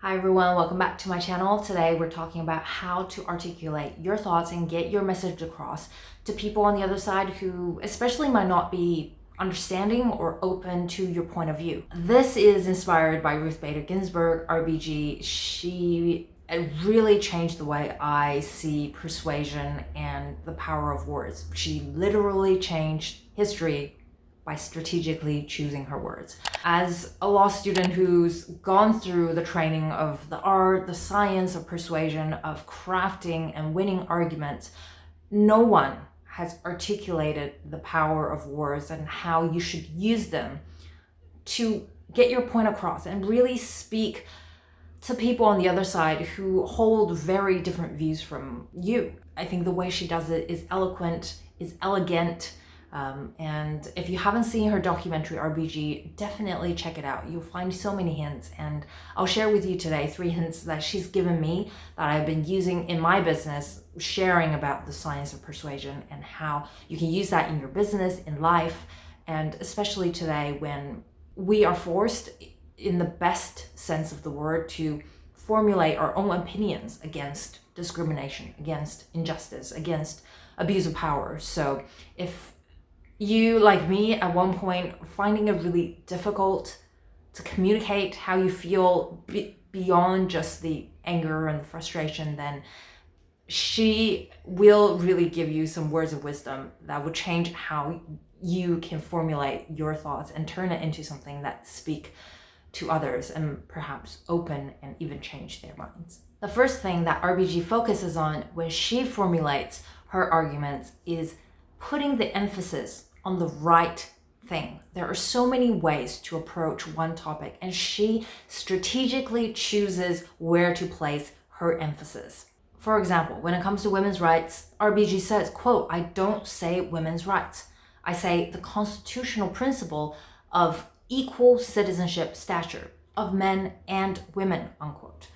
Hi everyone, welcome back to my channel. Today we're talking about how to articulate your thoughts and get your message across to people on the other side who especially might not be understanding or open to your point of view. This is inspired by Ruth Bader Ginsburg, RBG. She really changed the way I see persuasion and the power of words. She literally changed history by strategically choosing her words. As a law student who's gone through the training of the art, the science of persuasion, of crafting and winning arguments, no one has articulated the power of words and how you should use them to get your point across and really speak to people on the other side who hold very different views from you. I think the way she does it is eloquent, is elegant, and if you haven't seen her documentary RBG, definitely check it out. You'll find so many hints, and I'll share with you today 3 hints that she's given me that I've been using in my business, sharing about the science of persuasion and how you can use that in your business, in life, and especially today when we are forced, in the best sense of the word, to formulate our own opinions against discrimination, against injustice, against abuse of power. So if you, like me, at one point finding it really difficult to communicate how you feel beyond just the anger and the frustration, then she will really give you some words of wisdom that will change how you can formulate your thoughts and turn it into something that speak to others and perhaps open and even change their minds. The first thing that RBG focuses on when she formulates her arguments is putting the emphasis on the right thing. There are so many ways to approach one topic, and she strategically chooses where to place her emphasis. For example, when it comes to women's rights, RBG says, quote, "I don't say women's rights. I say the constitutional principle of equal citizenship stature of men and women," unquote.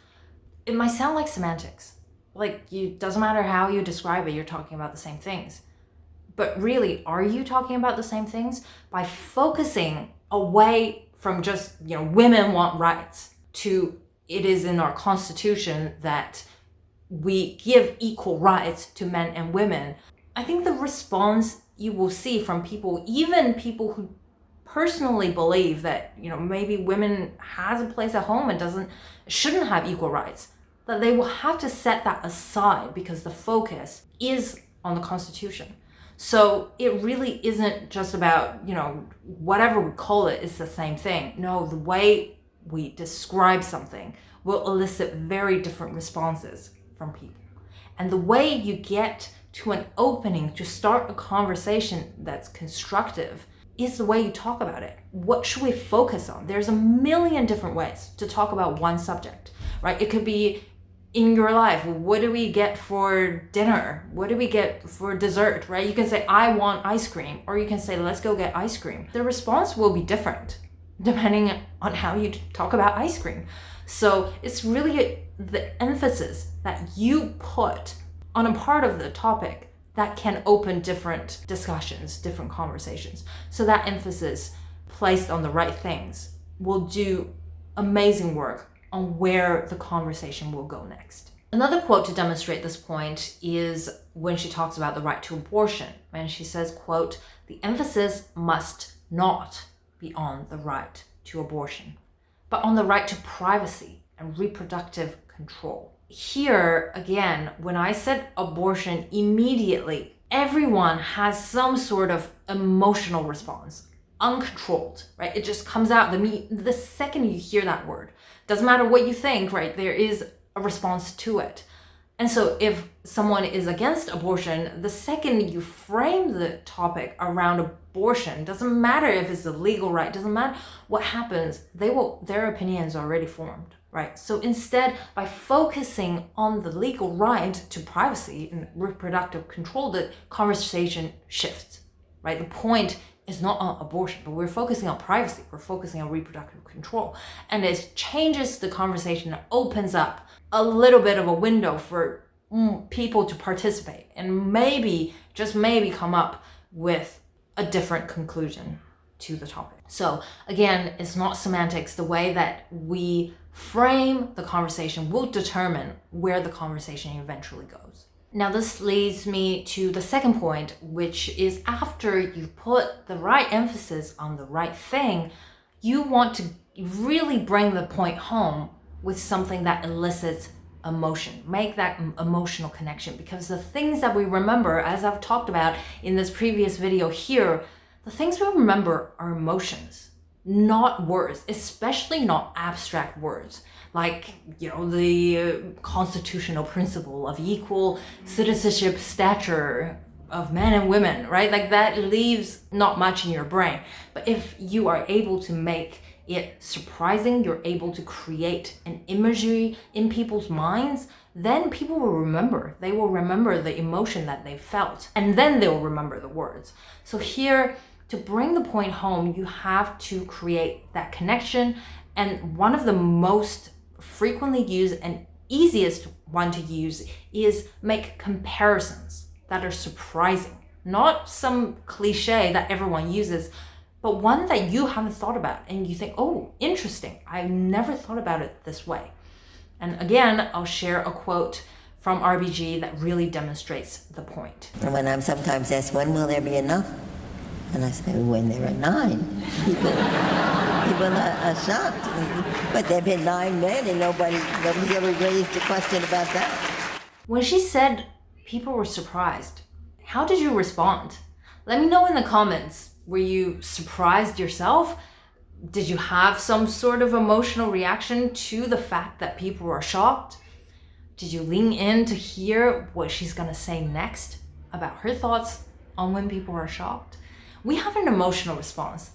It might sound like semantics. Doesn't matter how you describe it, you're talking about the same things. But really, are you talking about the same things? By focusing away from just, women want rights, to it is in our Constitution that we give equal rights to men and women, I think the response you will see from people, even people who personally believe that, maybe women has a place at home and shouldn't have equal rights, that they will have to set that aside because the focus is on the Constitution. So it really isn't just about, whatever we call it is the same thing. No, the way we describe something will elicit very different responses from people. And the way you get to an opening to start a conversation that's constructive is the way you talk about it. What should we focus on? There's a million different ways to talk about one subject, right? It could be in your life. What do we get for dinner? What do we get for dessert, right? You can say, "I want ice cream," or you can say, "Let's go get ice cream." The response will be different depending on how you talk about ice cream. So it's really the emphasis that you put on a part of the topic that can open different discussions, different conversations. So that emphasis placed on the right things will do amazing work on where the conversation will go next. Another quote to demonstrate this point is when she talks about the right to abortion. And she says, quote, "The emphasis must not be on the right to abortion, but on the right to privacy and reproductive control." Here, again, when I said abortion, immediately everyone has some sort of emotional response, uncontrolled, right? It just comes out the second you hear that word. Doesn't matter what you think, right? There is a response to it. And so if someone is against abortion, the second you frame the topic around abortion, doesn't matter if it's a legal right, doesn't matter what happens, their opinion is already formed, right? So instead, by focusing on the legal right to privacy and reproductive control, the conversation shifts, right? The point is not on abortion, but we're focusing on privacy. We're focusing on reproductive control. And it changes the conversation. It opens up a little bit of a window for people to participate and maybe, just maybe, come up with a different conclusion to the topic. So again, it's not semantics. The way that we frame the conversation will determine where the conversation eventually goes. Now, this leads me to the second point, which is after you put the right emphasis on the right thing, you want to really bring the point home with something that elicits emotion. Make that emotional connection, because the things that we remember, as I've talked about in this previous video here, the things we remember are emotions, not words, especially not abstract words. Like, the constitutional principle of equal citizenship stature of men and women, right? Like, that leaves not much in your brain. But if you are able to make it surprising, you're able to create an imagery in people's minds, then people will remember. They will remember the emotion that they felt, and then they'll remember the words. So here, to bring the point home, you have to create that connection. And one of the most frequently used and easiest one to use is make comparisons that are surprising. Not some cliche that everyone uses, but one that you haven't thought about and you think, oh, interesting. I've never thought about it this way. And again, I'll share a quote from RBG that really demonstrates the point. And when I'm sometimes asked, when will there be enough? And I say, when there are 9. People are shocked. But there have been 9 men and nobody's ever raised a question about that. When she said people were surprised, how did you respond? Let me know in the comments. Were you surprised yourself? Did you have some sort of emotional reaction to the fact that people were shocked? Did you lean in to hear what she's gonna say next about her thoughts on when people are shocked? We have an emotional response,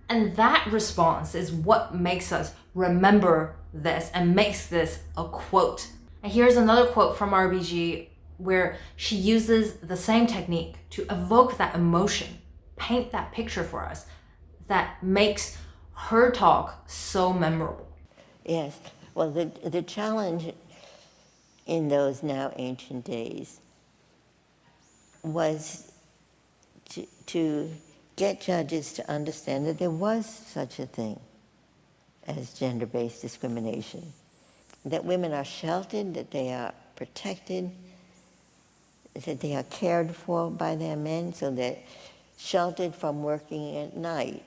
and that response is what makes us remember this and makes this a quote. And here's another quote from RBG where she uses the same technique to evoke that emotion, paint that picture for us that makes her talk so memorable. Yes, well, the challenge in those now ancient days was to get judges to understand that there was such a thing as gender-based discrimination, that women are sheltered, that they are protected, that they are cared for by their men, so they're sheltered from working at night.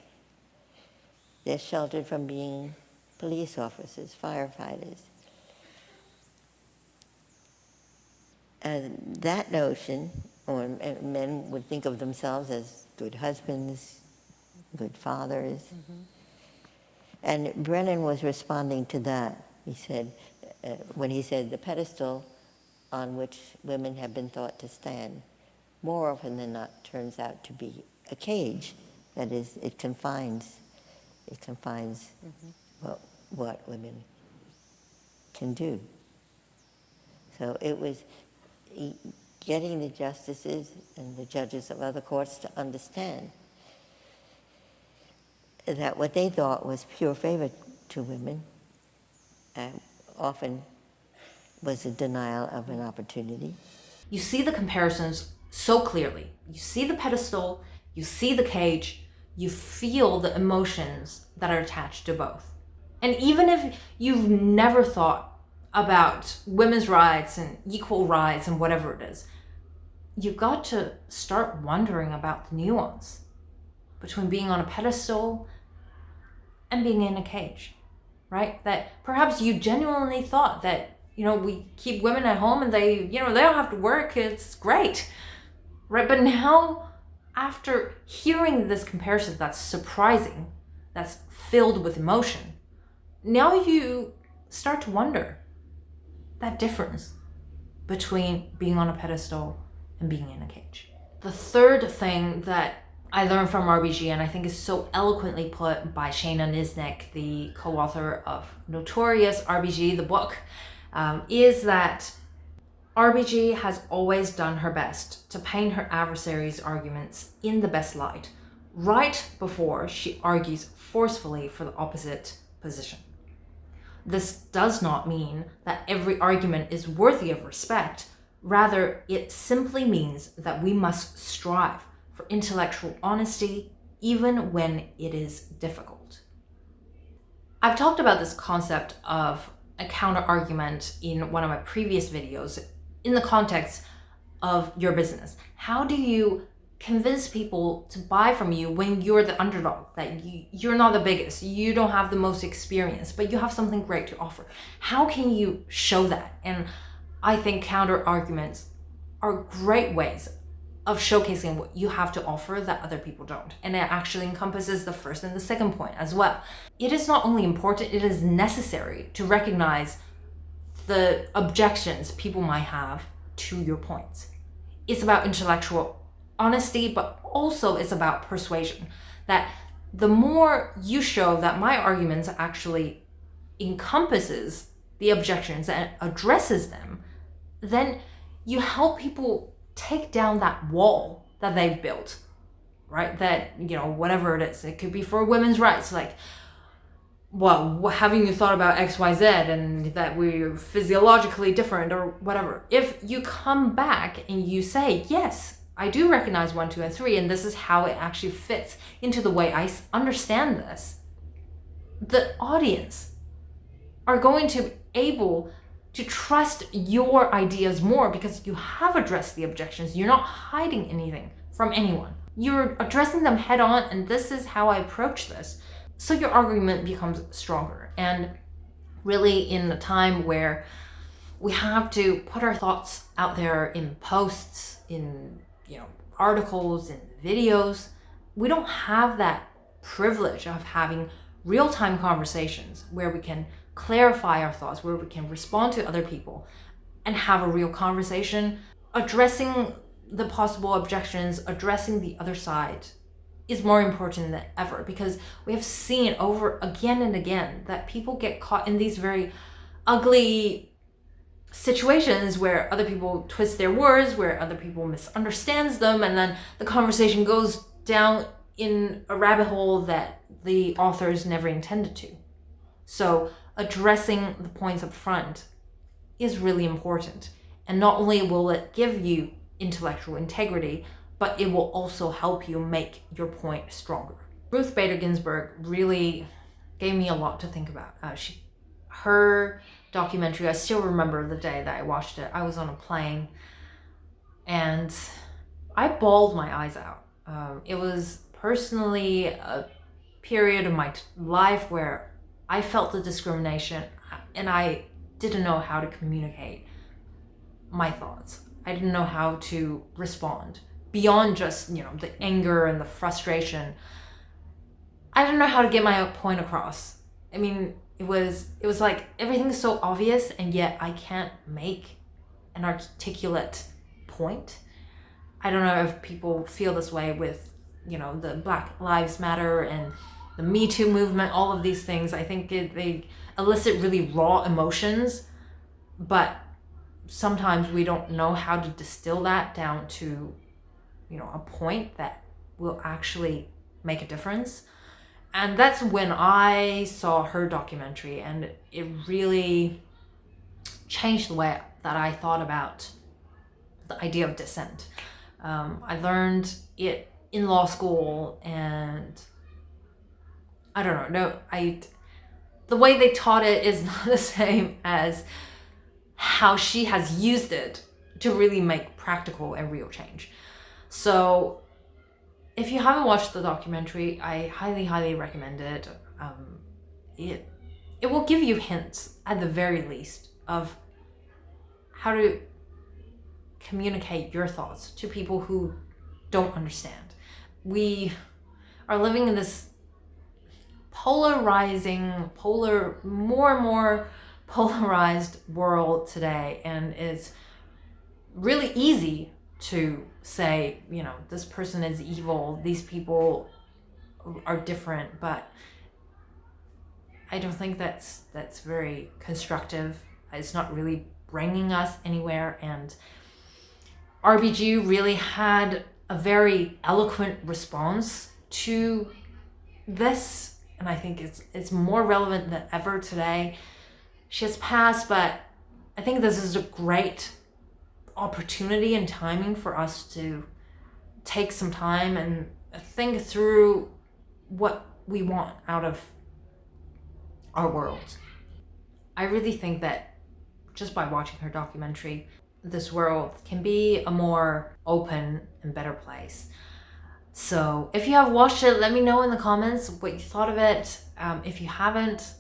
They're sheltered from being police officers, firefighters. And that notion, or men would think of themselves as good husbands, good fathers. Mm-hmm. And Brennan was responding to that. He said, when he said the pedestal on which women have been thought to stand, more often than not turns out to be a cage. That is, it confines mm-hmm. what women can do. So it was getting the justices and the judges of other courts to understand that what they thought was pure favor to women often was a denial of an opportunity. You see the comparisons so clearly. You see the pedestal, you see the cage, you feel the emotions that are attached to both. And even if you've never thought about women's rights and equal rights and whatever it is, you've got to start wondering about the nuance between being on a pedestal and being in a cage, right? That perhaps you genuinely thought that, we keep women at home and they don't have to work, it's great, right? But now, after hearing this comparison that's surprising, that's filled with emotion, now you start to wonder that difference between being on a pedestal and being in a cage. The third thing that I learned from RBG, and I think is so eloquently put by Shana Nisnik, the co-author of Notorious, RBG, the book, is that RBG has always done her best to paint her adversaries' arguments in the best light, right before she argues forcefully for the opposite position. This does not mean that every argument is worthy of respect. Rather, it simply means that we must strive for intellectual honesty, even when it is difficult. I've talked about this concept of a counter argument in one of my previous videos in the context of your business. How do you convince people to buy from you when you're the underdog, that you're not the biggest, you don't have the most experience, but you have something great to offer? How can you show that? And I think counter arguments are great ways of showcasing what you have to offer that other people don't. And it actually encompasses the first and the second point as well. It is not only important, it is necessary to recognize the objections people might have to your points. It's about intellectual honesty, but also it's about persuasion. That the more you show that my arguments actually encompasses the objections and addresses them, then you help people take down that wall that they've built, right? That, you know, whatever it is, it could be for women's rights, like, well, haven't you thought about XYZ and that we're physiologically different or whatever? If you come back and you say, yes, I do recognize 1, 2, and 3, and this is how it actually fits into the way I understand this, the audience are going to be able to trust your ideas more because you have addressed the objections. You're not hiding anything from anyone. You're addressing them head on, and this is how I approach this. So your argument becomes stronger. And really, in a time where we have to put our thoughts out there in posts, in, you know, articles and videos, we don't have that privilege of having real-time conversations where we can clarify our thoughts, where we can respond to other people and have a real conversation. Addressing the possible objections, addressing the other side is more important than ever, because we have seen over again and again that people get caught in these very ugly situations where other people twist their words, where other people misunderstands them, and then the conversation goes down in a rabbit hole that the authors never intended to. So addressing the points up front is really important. And not only will it give you intellectual integrity, but it will also help you make your point stronger. Ruth Bader Ginsburg really gave me a lot to think about. Her documentary, I still remember the day that I watched it. I was on a plane and I bawled my eyes out. It was personally a period of my life where I felt the discrimination and I didn't know how to communicate my thoughts. I didn't know how to respond beyond just, you know, the anger and the frustration. I didn't know how to get my point across. I mean, it was like everything's so obvious and yet I can't make an articulate point. I don't know if people feel this way with, you know, the Black Lives Matter and the Me Too movement, all of these things. I think they elicit really raw emotions, but sometimes we don't know how to distill that down to, you know, a point that will actually make a difference. And that's when I saw her documentary, and it really changed the way that I thought about the idea of dissent. I learned it in law school, and I don't know, the way they taught it is not the same as how she has used it to really make practical and real change. So if you haven't watched the documentary, I highly recommend it. It will give you hints, at the very least, of how to communicate your thoughts to people who don't understand. We are living in this more and more polarized world today, and it's really easy to say, you know, this person is evil, these people are different, but I don't think that's very constructive. It's not really bringing us anywhere. And RBG really had a very eloquent response to this, and I think it's more relevant than ever today. She has passed, but I think this is a great opportunity and timing for us to take some time and think through what we want out of our world. I really think that just by watching her documentary, this world can be a more open and better place. So if you have watched it, let me know in the comments what you thought of it. If you haven't,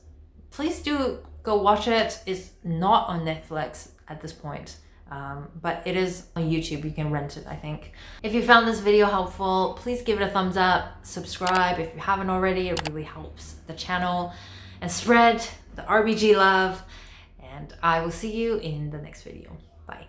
please do go watch it. It's not on Netflix at this point, but it is on YouTube. You can rent it, I think. If you found this video helpful, please give it a thumbs up, subscribe if you haven't already. It really helps the channel, and spread the RBG love. And I will see you in the next video. Bye.